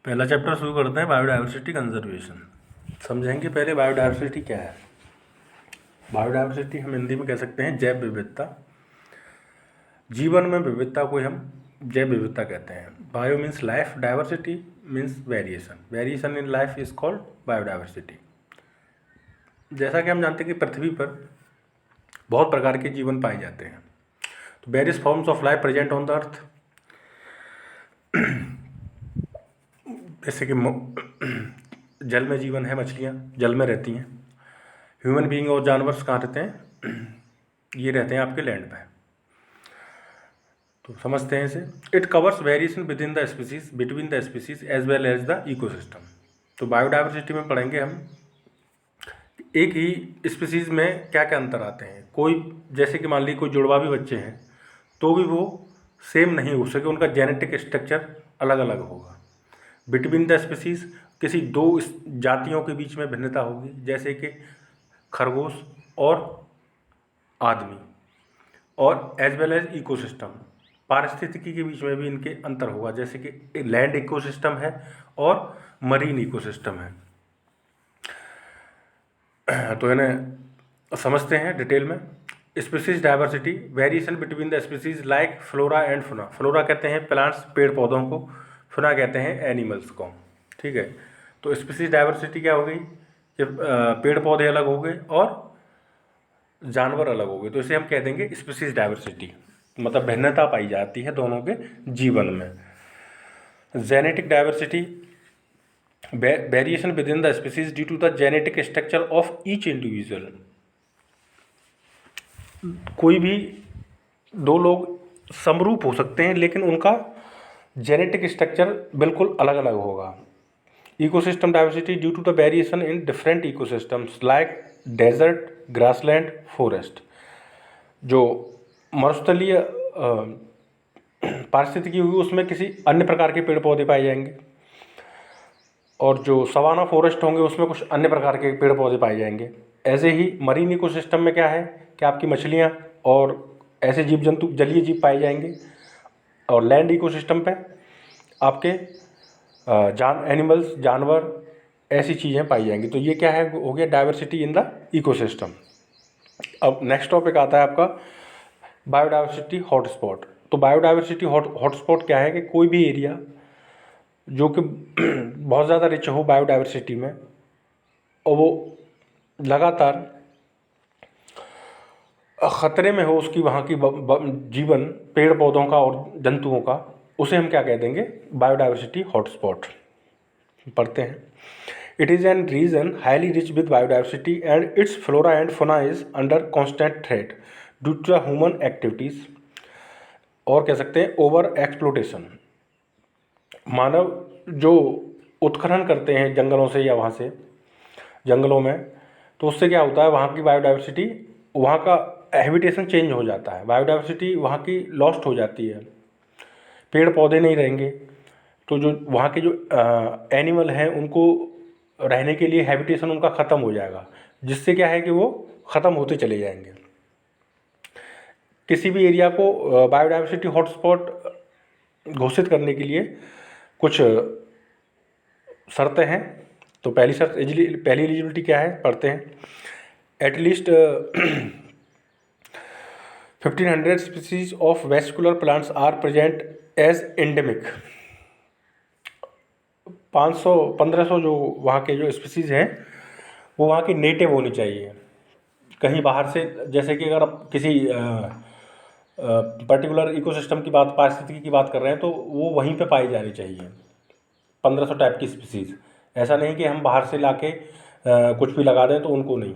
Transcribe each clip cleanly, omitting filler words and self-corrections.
पहला चैप्टर शुरू करते हैं बायोडायवर्सिटी कंजर्वेशन। समझेंगे पहले बायोडायवर्सिटी क्या है। बायोडायवर्सिटी हम हिंदी में कह सकते हैं जैव विविधता। जीवन में विविधता को हम जैव विविधता कहते हैं। Bio means life, diversity means variation. Variation in life is called biodiversity. जैसा कि हम जानते हैं कि पृथ्वी पर बहुत प्रकार के जीवन पाए जाते हैं। तो various forms of life present on the earth, जैसे कि जल में जीवन है, मछलियाँ जल में रहती हैं। ह्यूमन बीइंग और जानवर कहाँ रहते हैं? ये रहते हैं आपके लैंड पे। तो समझते हैं इसे। It covers variation within the species, between the species as well as the ecosystem. तो बायोडायवर्सिटी में पढ़ेंगे हम एक ही स्पीसीज में क्या क्या अंतर आते हैं। कोई जैसे कि मान लीजिए कोई जुड़वा भी बच्चे हैं तो भी वो सेम नहीं हो सके, उनका जेनेटिक स्ट्रक्चर अलग अलग होगा। बिटवीन द स्पीसीज किसी दो जातियों के बीच में भिन्नता होगी, जैसे कि खरगोश और आदमी। और एज वेल एज इकोसिस्टम, पारिस्थितिकी के बीच में भी इनके अंतर होगा, जैसे कि लैंड इकोसिस्टम है और मरीन इकोसिस्टम है। तो इन्हें समझते हैं डिटेल में। Species diversity, variation between the species like flora and फुना। फ्लोरा कहते हैं प्लांट्स, पेड़ पौधों को। फुना कहते हैं एनिमल्स को। ठीक है। तो स्पीसीज डाइवर्सिटी क्या हो गई कि पेड़ पौधे अलग हो गए और जानवर अलग हो गए, तो इसे हम कह देंगे स्पीसीज डाइवर्सिटी। मतलब भिन्नता पाई जाती है दोनों के जीवन में। Genetic diversity, variation within the species due to the genetic structure of each individual. कोई भी दो लोग समरूप हो सकते हैं लेकिन उनका जेनेटिक स्ट्रक्चर बिल्कुल अलग अलग होगा। Ecosystem diversity due to the variation in different ecosystems like desert, grassland, forest. जो मरुस्थलीय पारिस्थितिकी होगी उसमें किसी अन्य प्रकार के पेड़ पौधे पाए जाएंगे, और जो सवाना फॉरेस्ट होंगे उसमें कुछ अन्य प्रकार के पेड़ पौधे पाए जाएंगे। ऐसे ही मरीन इकोसिस्टम में क्या है कि आपकी मछलियाँ और ऐसे जीव जंतु, जलीय जीव पाए जाएंगे। और लैंड इकोसिस्टम पे आपके एनिमल्स, जानवर, ऐसी चीज़ें पाई जाएंगी। तो ये क्या है, हो गया डाइवर्सिटी इन द इकोसिस्टम। अब नेक्स्ट टॉपिक आता है आपका बायोडाइवर्सिटी हॉटस्पॉट। तो बायोडाइवर्सिटी हॉटस्पॉट क्या है कि कोई भी एरिया जो कि बहुत ज़्यादा रिच हो बायोडाइवर्सिटी में और वो लगातार ख़तरे में हो, उसकी वहाँ की जीवन, पेड़ पौधों का और जंतुओं का, उसे हम क्या कह देंगे, बायोडाइवर्सिटी हॉटस्पॉट। पढ़ते हैं। It is an region highly rich with biodiversity and its flora and fauna is under constant threat due to the human activities, और कह सकते हैं ओवर एक्सप्लोटेशन। मानव जो उत्खनन करते हैं जंगलों से या वहाँ से जंगलों में, तो उससे क्या होता है, वहाँ की बायोडाइवर्सिटी, वहाँ का हैबिटेशन चेंज हो जाता है, बायोडाइवर्सिटी वहाँ की लॉस्ट हो जाती है, पेड़ पौधे नहीं रहेंगे। तो जो वहाँ के जो एनिमल हैं उनको रहने के लिए हैबिटेशन उनका ख़त्म हो जाएगा, जिससे क्या है कि वो ख़त्म होते चले जाएंगे। किसी भी एरिया को बायोडाइवर्सिटी हॉटस्पॉट घोषित करने के लिए कुछ शर्तें हैं। तो पहली शर्त, पहली एलिजिबिलिटी क्या है, पढ़ते हैं। At least 1500 species of vascular plants are present as endemic. 1500 जो वहाँ के जो स्पीसीज हैं वो वहाँ की नेटिव होनी चाहिए, कहीं बाहर से। जैसे कि अगर आप किसी पर्टिकुलर इकोसिस्टम की बात, पारिस्थितिकी की बात कर रहे हैं, तो वो वहीं पे पाई जानी चाहिए 1500 टाइप की स्पीसीज। ऐसा नहीं कि हम बाहर से लाके कुछ भी लगा दें, तो उनको नहीं।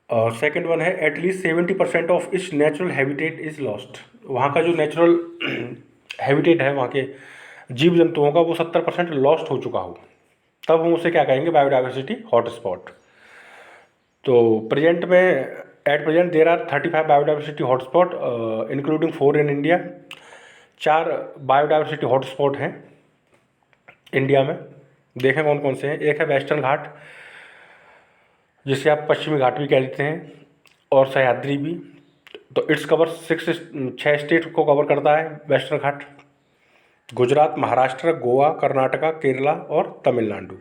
और सेकंड वन है at least 70% of its natural habitat is lost. वहाँ का जो नेचुरल हैबिटेट है वहाँ के जीव जंतुओं का, वो 70% लॉस्ट हो चुका हो, तब हम उसे क्या कहेंगे, बायोडाइवर्सिटी हॉटस्पॉट। तो प्रेजेंट में, at present there are 35 biodiversity hotspot including 4 in India. 4 biodiversity hotspot हैं इंडिया में। देखें कौन कौन से हैं। एक है वेस्टर्न घाट, जिसे आप पश्चिमी घाट भी कह देते हैं, और सह्याद्री भी। तो इट्स कवर 6 स्टेट को कवर करता है वेस्टर्न घाट। गुजरात, महाराष्ट्र, गोवा, कर्नाटका, केरला और तमिलनाडु।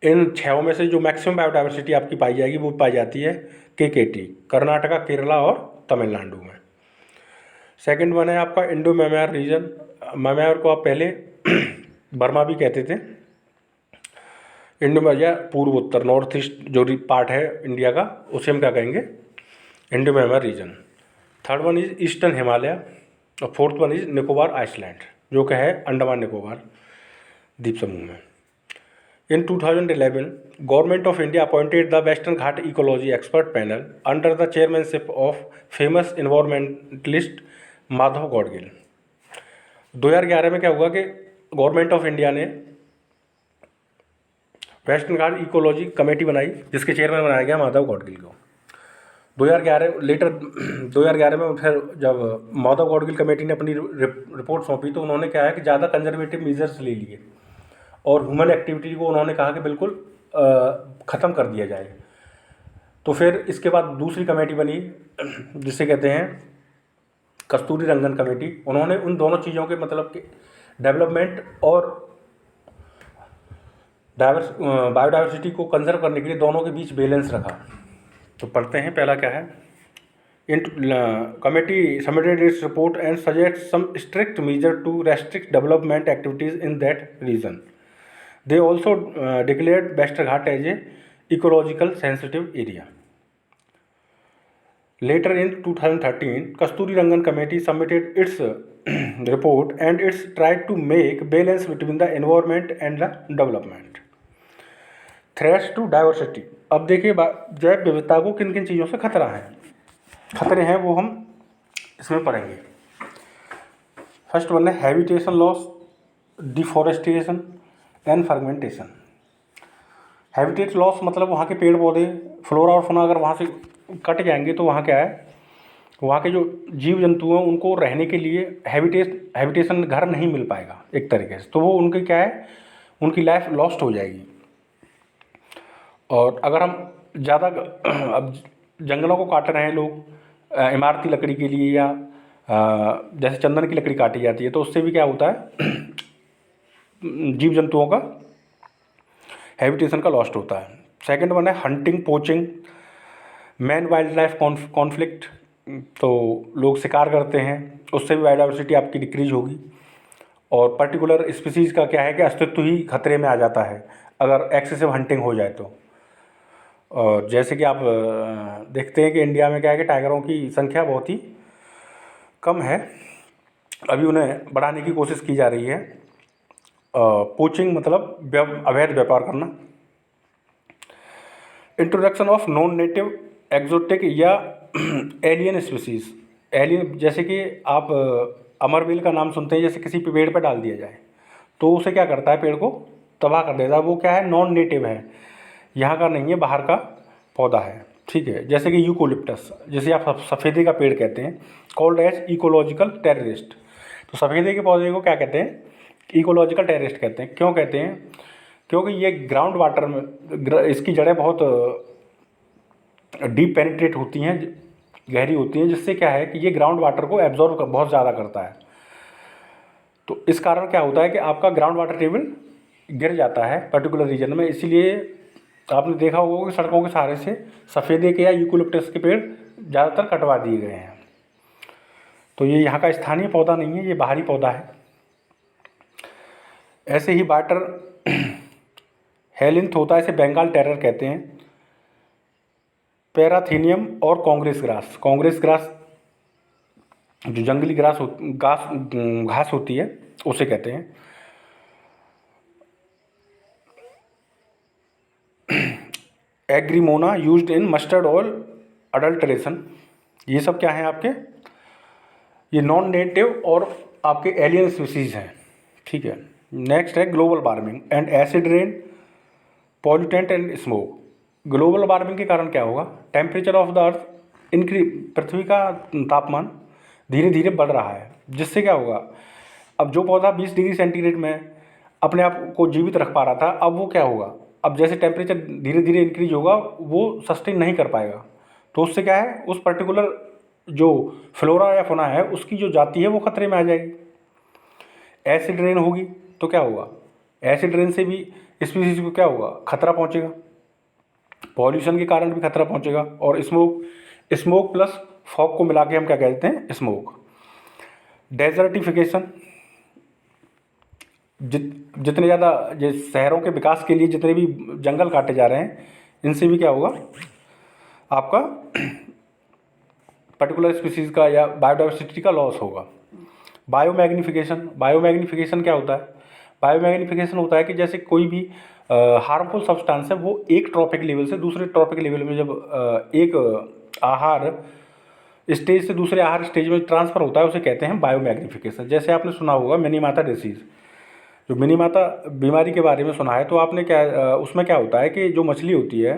इन 6 में से जो मैक्सिमम बायोडाइवर्सिटी आपकी पाई जाएगी वो पाई जाती है केकेटी, कर्नाटका, केरला और तमिलनाडु में। सेकंड वन है आपका इंडो म्यांमार रीजन। म्यांमार को आप पहले बर्मा भी कहते थे। इंडो या पूर्व उत्तर, नॉर्थ ईस्ट जो पार्ट है इंडिया का, उसे हम क्या कहेंगे, Indo Myanmar region. Third one is eastern Himalaya और fourth one is Nicobar island, जो कि है अंडमान निकोबार द्वीप समूह में। In 2011, Government of India appointed the Western Ghat Ecology Expert Panel under the chairmanship of famous environmentalist Madhav Gadgil. 2011 में क्या हुआ कि गवर्नमेंट ऑफ इंडिया ने वेस्टर्न घाट इकोलॉजी कमेटी बनाई, जिसके चेयरमैन बनाया गया माधव गौडगिल को। 2011 में फिर जब माधव गौडगिल कमेटी ने अपनी रिपोर्ट सौंपी तो उन्होंने क्या है कि ज़्यादा कंजर्वेटिव मेजर्स ले लिए और ह्यूमन एक्टिविटी को उन्होंने कहा कि बिल्कुल ख़त्म कर दिया जाए। तो फिर इसके बाद दूसरी कमेटी बनी जिसे कहते हैं कस्तूरी रंगन कमेटी। उन्होंने उन दोनों चीज़ों के मतलब कि डेवलपमेंट और बायोडाइवर्सिटी को कंजर्व करने के लिए दोनों के बीच बैलेंस रखा। तो पढ़ते हैं, पहला क्या है। Committee submitted its report and suggests some strict measure to restrict development activities in that region. They also declared Western Ghat as a ecological sensitive area. Later in 2013, Kasturi Rangan Committee submitted its report and it's tried to make balance between the environment and the development. Threats to diversity. अब देखिए जैव विविधता को किन किन चीज़ों से खतरे हैं वो हम इसमें पढ़ेंगे। फर्स्ट वन है habitation loss, deforestation and fragmentation. Habitat loss मतलब वहाँ के पेड़ पौधे, फ्लोरा और फौना अगर वहाँ से कट जाएंगे तो वहाँ क्या है, वहाँ के जो जीव जंतु हैं उनको रहने के लिए हैबिटेशन घर नहीं मिल पाएगा एक तरीके से, तो वो उनकी क्या है, उनकी लाइफ लॉस्ट हो जाएगी। और अगर हम ज़्यादा अब जंगलों को काट रहे हैं लोग इमारती लकड़ी के लिए या जैसे चंदन की लकड़ी काटी जाती है, तो उससे भी क्या होता है जीव जंतुओं का हैबिटेशन का लॉस्ट होता है। सेकंड वन है hunting, poaching, man wild life conflict. तो लोग शिकार करते हैं, उससे भी बायोडाइवर्सिटी आपकी डिक्रीज होगी। और पर्टिकुलर स्पीसीज़ का क्या है कि अस्तित्व ही खतरे में आ जाता है अगर एक्सेसिव हंटिंग हो जाए तो। और जैसे कि आप देखते हैं कि इंडिया में क्या है कि टाइगरों की संख्या बहुत ही कम है, अभी उन्हें बढ़ाने की कोशिश की जा रही है। पोचिंग मतलब अवैध व्यापार करना। Introduction of non native, exotic या एलियन स्पीसीज़। एलियन जैसे कि आप अमरबेल का नाम सुनते हैं, जैसे किसी पेड़ पर डाल दिया जाए तो उसे क्या करता है, पेड़ को तबाह कर देता है। वो क्या है, नॉन नेटिव है, यहाँ का नहीं है, बाहर का पौधा है, ठीक है। जैसे कि यूकोलिप्टस, जैसे आप सफ़ेदे का पेड़ कहते हैं, कॉल्ड एज इकोलॉजिकल टेररिस्ट। तो सफ़ेदे के पौधे को क्या कहते हैं, इकोलॉजिकल टेररिस्ट कहते हैं। क्यों कहते हैं, क्योंकि ये ग्राउंड वाटर में इसकी जड़ें बहुत डीप पेनिट्रेट होती हैं, गहरी होती हैं, जिससे क्या है कि ये ग्राउंड वाटर को एब्जॉर्व बहुत ज़्यादा करता है। तो इस कारण क्या होता है कि आपका ग्राउंड वाटर टेबल गिर जाता है पर्टिकुलर रीजन में। इसीलिए आपने देखा होगा कि सड़कों के सहारे से सफ़ेदे के या यूकोलिप्टस के पेड़ ज़्यादातर कटवा दिए गए हैं। तो ये यहाँ का स्थानीय पौधा नहीं है, ये बाहरी पौधा है। ऐसे ही वाटर हेलिंथ होता है, इसे बंगाल टेरर कहते हैं। पैराथीनियम और कांग्रेस ग्रास जो जंगली घास होती है उसे कहते हैं। एग्रीमोना used in mustard oil adulteration. ये सब क्या हैं आपके, ये नॉन नेटिव और आपके एलियन स्पीसीज़ हैं, ठीक है। नेक्स्ट है global warming and acid rain, pollutant and smoke. Global warming के कारण क्या होगा, टेम्परेचर ऑफ द अर्थ पृथ्वी का तापमान धीरे धीरे बढ़ रहा है, जिससे क्या होगा, अब जो पौधा 20 डिग्री सेंटीग्रेड में अपने आप को जीवित रख पा रहा था, अब वो क्या होगा, अब जैसे टेम्परेचर धीरे धीरे इंक्रीज होगा वो सस्टेन नहीं कर पाएगा। तो उससे क्या है, उस पर्टिकुलर जो फ्लोरा या फौना है उसकी जो जाति है वो खतरे में आ जाएगी। एसिड रेन होगी तो क्या होगा, एसिड रेन से भी स्पीसीज को क्या होगा, खतरा पहुंचेगा, पॉल्यूशन के कारण भी खतरा पहुंचेगा। और स्मोक प्लस फॉग को मिला के हम क्या कहते हैं, स्मोक। डेजर्टिफिकेशन, जितने ज़्यादा शहरों के विकास के लिए जितने भी जंगल काटे जा रहे हैं, इनसे भी क्या होगा, आपका पर्टिकुलर स्पीसीज़ का या बायोडाइवर्सिटी का लॉस होगा। बायोमैग्निफिकेशन, बायोमैग्निफिकेशन क्या होता है, बायोमैग्निफिकेशन होता है कि जैसे कोई भी हार्मफुल सब्सटेंस है वो एक ट्रॉपिक लेवल से दूसरे ट्रॉपिक लेवल में जब एक आहार स्टेज से दूसरे आहार स्टेज में ट्रांसफ़र होता है, उसे कहते हैं बायोमैग्निफिकेशन। जैसे आपने सुना होगा मिनीमाता डिसीज़, जो मिनीमाता बीमारी के बारे में सुना है, तो आपने क्या उसमें क्या होता है कि जो मछली होती है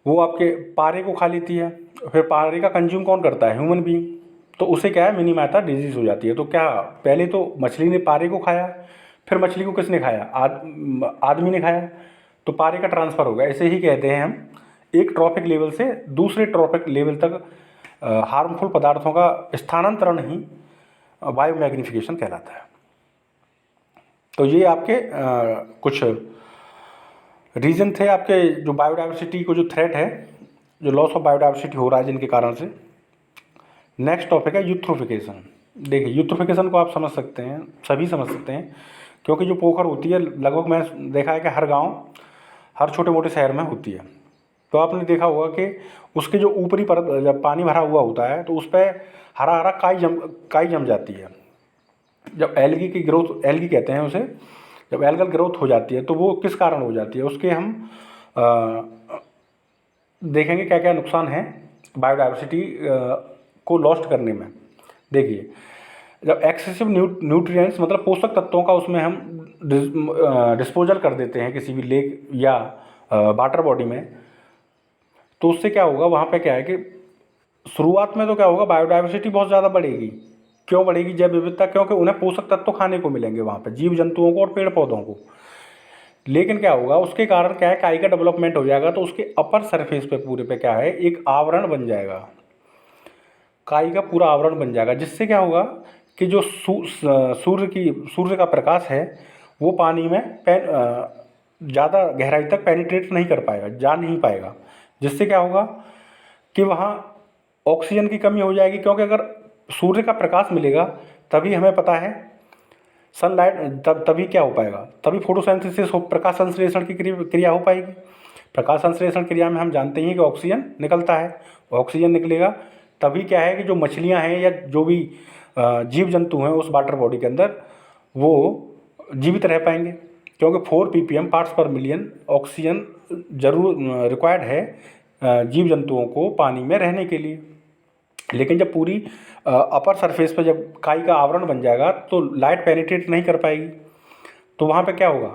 वो आपके पारे को खा लेती है, फिर पारे का कंज्यूम कौन करता है, ह्यूमन बीइंग, तो उसे क्या है, मिनीमाता डिजीज़ हो जाती है। तो क्या पहले तो मछली ने पारे को खाया, फिर मछली को किसने खाया, आदमी ने खाया, तो पारे का ट्रांसफ़र होगा। ऐसे ही कहते हैं हम, एक ट्रॉपिक लेवल से दूसरे ट्रॉपिक लेवल तक हार्मफुल पदार्थों का स्थानांतरण ही बायोमैग्निफिकेशन कहलाता है। तो ये आपके कुछ रीज़न थे आपके जो बायोडाइवर्सिटी को जो थ्रेट है, जो लॉस ऑफ बायोडाइवर्सिटी हो रहा है जिनके कारण से। नेक्स्ट टॉपिक है यूथ्रोफिकेशन। देखिए यूथ्रोफिकेशन को आप समझ सकते हैं, सभी समझ सकते हैं, क्योंकि जो पोखर होती है लगभग मैं देखा है कि हर गांव, हर छोटे मोटे शहर में होती है। तो आपने देखा होगा कि उसके जो ऊपरी परत जब पानी भरा हुआ होता है तो उस पर हरा हरा काई जम जाती है। जब एल्गी की ग्रोथ, एल्गी कहते हैं उसे, जब एल्गल ग्रोथ हो जाती है तो वो किस कारण हो जाती है, उसके हम देखेंगे क्या क्या नुकसान है बायोडाइवर्सिटी को लॉस्ट करने में। देखिए जब एक्सेसिव न्यूट्रिएंट्स मतलब पोषक तत्वों का उसमें हम डिस्पोजल कर देते हैं किसी भी लेक या वाटर बॉडी में, तो उससे क्या होगा, वहाँ पे क्या है कि शुरुआत में तो क्या होगा, बायोडाइवर्सिटी बहुत ज़्यादा बढ़ेगी। क्यों बढ़ेगी जैव विविधता, क्योंकि उन्हें पोषक तत्व खाने को मिलेंगे वहाँ पे, जीव जंतुओं को और पेड़ पौधों को। लेकिन क्या होगा, उसके कारण क्या है, काई का डेवलपमेंट हो जाएगा, तो उसके अपर सरफेस पे पूरे पे क्या है, एक आवरण बन जाएगा, काई का पूरा आवरण बन जाएगा, जिससे क्या होगा कि जो सूर्य का प्रकाश है वो पानी में ज़्यादा गहराई तक पेनिट्रेट नहीं कर पाएगा, जा नहीं पाएगा, जिससे क्या होगा कि वहाँ ऑक्सीजन की कमी हो जाएगी। क्योंकि अगर सूर्य का प्रकाश मिलेगा तभी हमें पता है सनलाइट, तभी क्या हो पाएगा, तभी फोटोसिंथेसिस हो, प्रकाश संश्लेषण की क्रिया हो पाएगी। प्रकाश संश्लेषण क्रिया में हम जानते ही हैं कि ऑक्सीजन निकलता है, ऑक्सीजन निकलेगा तभी क्या है कि जो मछलियां हैं या जो भी जीव जंतु हैं उस वाटर बॉडी के अंदर वो जीवित रह पाएंगे। क्योंकि 4 ppm पार्ट्स पर मिलियन ऑक्सीजन जरूर रिक्वायर्ड है जीव जंतुओं को पानी में रहने के लिए। लेकिन जब पूरी अपर सरफेस पर जब काई का आवरण बन जाएगा तो लाइट पेनिट्रेट नहीं कर पाएगी, तो वहाँ पे क्या होगा,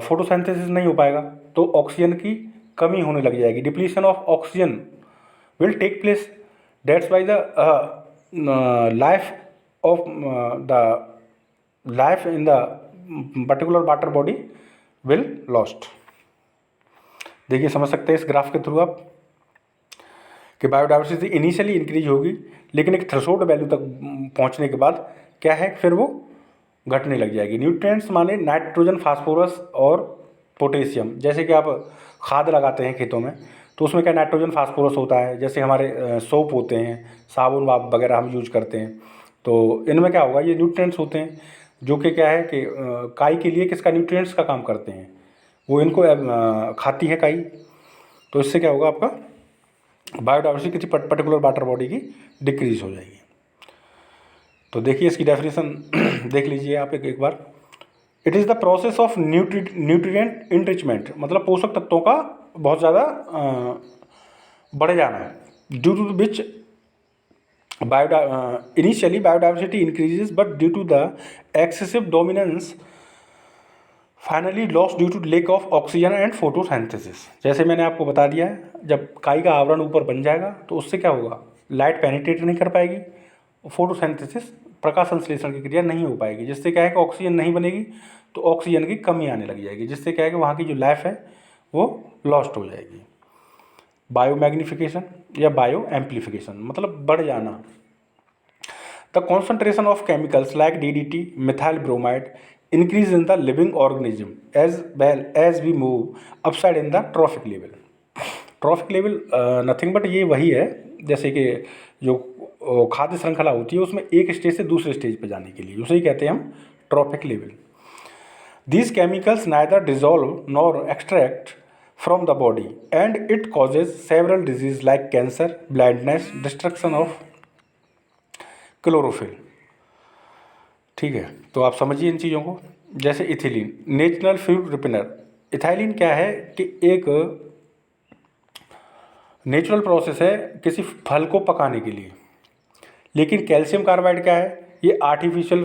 फोटोसिंथेसिस नहीं हो पाएगा, तो ऑक्सीजन की कमी होने लग जाएगी, depletion of oxygen will take place. That's why the life in the particular water body will lost. देखिए समझ सकते हैं इस ग्राफ के थ्रू आप कि बायोडाइवर्सिटी इनिशियली इंक्रीज होगी, लेकिन एक थ्रेशोल्ड वैल्यू तक पहुंचने के बाद क्या है, फिर वो घटने लग जाएगी। न्यूट्रिएंट्स माने नाइट्रोजन, फास्फोरस और पोटेशियम। जैसे कि आप खाद लगाते हैं खेतों में तो उसमें क्या नाइट्रोजन फास्फोरस होता है, जैसे हमारे सोप होते हैं, साबुन वगैरह हम यूज करते हैं, तो इनमें क्या होगा, ये न्यूट्रिएंट्स होते हैं जो कि क्या है कि काई के लिए किसका न्यूट्रिएंट्स का काम करते हैं, वो इनको खाती है काई। तो इससे क्या होगा, आपका बायोडाइवर्सिटी किसी पर्टिकुलर वाटर बॉडी की डिक्रीज हो जाएगी। तो देखिए इसकी डेफिनेशन देख लीजिए आप एक बार। It is the process of nutrient enrichment, मतलब पोषक तत्वों का बहुत ज़्यादा बढ़ जाना है, due to which initially biodiversity increases but due to the excessive dominance finally loss due to lack of oxygen and photosynthesis. जैसे मैंने आपको बता दिया है, जब काई का आवरण ऊपर बन जाएगा तो उससे क्या होगा, लाइट पेनिट्रेट नहीं कर पाएगी, फोटोसिंथेसिस प्रकाश संश्लेषण की क्रिया नहीं हो पाएगी, जिससे क्या है कि ऑक्सीजन नहीं बनेगी, तो ऑक्सीजन की कमी आने लग जाएगी, जिससे क्या है कि वहाँ की जो लाइफ है वो लॉस्ट हो जाएगी। बायोमैग्निफिकेशन या बायो एम्प्लीफिकेशन मतलब बढ़ जाना। The concentration of chemicals like DDT, methyl bromide increase in the living organism as well as we move upside in the trophic level. Trophic level nothing but ये वही है, जैसे कि जो खाद्य श्रृंखला होती है उसमें एक स्टेज से दूसरे स्टेज पर जाने के लिए, उसे ही कहते हैं हम trophic level. These chemicals neither dissolve nor extract from the body and it causes several diseases like cancer, blindness, destruction of chlorophyll। ठीक है, तो आप समझिए इन चीज़ों को। जैसे इथिलीन, नेचुरल फ्रूट रिपेनर। इथाइलिन क्या है कि एक नेचुरल प्रोसेस है किसी फल को पकाने के लिए, लेकिन कैल्शियम कार्बाइड क्या है, ये आर्टिफिशियल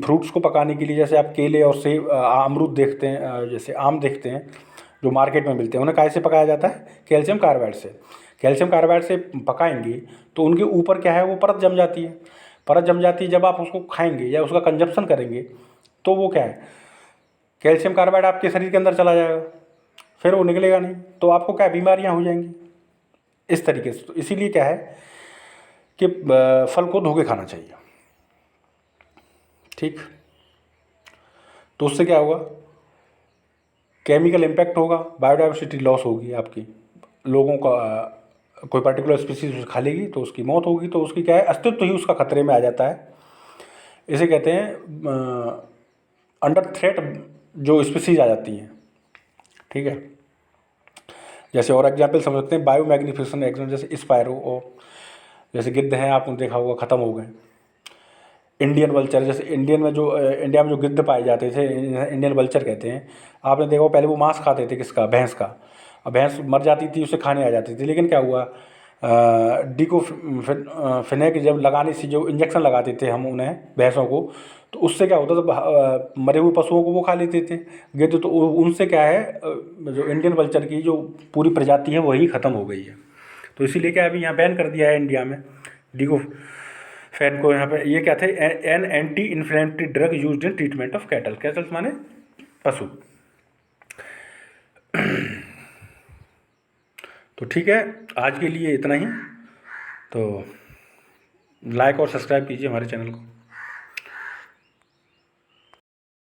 फ्रूट्स को पकाने के लिए, जैसे आप केले और सेब अमरूद देखते हैं, जैसे आम देखते हैं जो मार्केट में मिलते हैं, उन्हें कैसे पकाया जाता है, कैल्शियम कार्बाइड से। कैल्शियम कार्बाइड से पकाएंगे तो उनके ऊपर क्या है, वो परत जम जाती है। परत जम जाती है, जब आप उसको खाएंगे या उसका कंजप्शन करेंगे तो वो क्या है, कैल्शियम कार्बाइड आपके शरीर के अंदर चला जाएगा, फिर वो निकलेगा नहीं, तो आपको क्या बीमारियाँ हो जाएंगी इस तरीके से। तो इसीलिए क्या है कि फल को धो के खाना चाहिए। ठीक, तो उससे क्या होगा, केमिकल इम्पैक्ट होगा, बायोडाइवर्सिटी लॉस होगी आपकी, लोगों का कोई पर्टिकुलर स्पीसीज उसे खा लेगी तो उसकी मौत होगी, तो उसकी क्या है, अस्तित्व ही उसका खतरे में आ जाता है। इसे कहते हैं अंडर थ्रेट जो स्पीसीज आ जाती हैं। ठीक है, जैसे और एग्जाम्पल समझ सकते हैं, बायो मैग्निफिकेशन एग्जाम्पल, जैसे स्पायरो, और जैसे गिद्ध हैं, आपने देखा होगा ख़त्म हो गए। इंडियन वल्चर, जैसे इंडिया में जो गिद्ध पाए जाते थे, इंडियन वल्चर कहते हैं। आपने देखा हो, पहले वो मांस खाते थे किसका, भैंस का, और भैंस मर जाती थी उसे खाने आ जाती थी, लेकिन क्या हुआ, डिक्लोफिनेक जब लगाने से, जो इंजेक्शन लगाते थे हम उन्हें भैंसों को, तो उससे क्या होता था, मरे हुए पशुओं को वो खा लेते थे गिद्ध, तो उनसे क्या है, जो इंडियन वल्चर की जो पूरी प्रजाति है वही ख़त्म हो गई है। तो इसीलिए क्या अभी यहाँ बैन कर दिया है इंडिया में डिक्लोफेन को। यहाँ पे ये क्या थे, an anti inflammatory drug used in treatment of cattle. Kettles माने पशु। तो ठीक है, आज के लिए इतना ही। तो लाइक और सब्सक्राइब कीजिए हमारे चैनल को।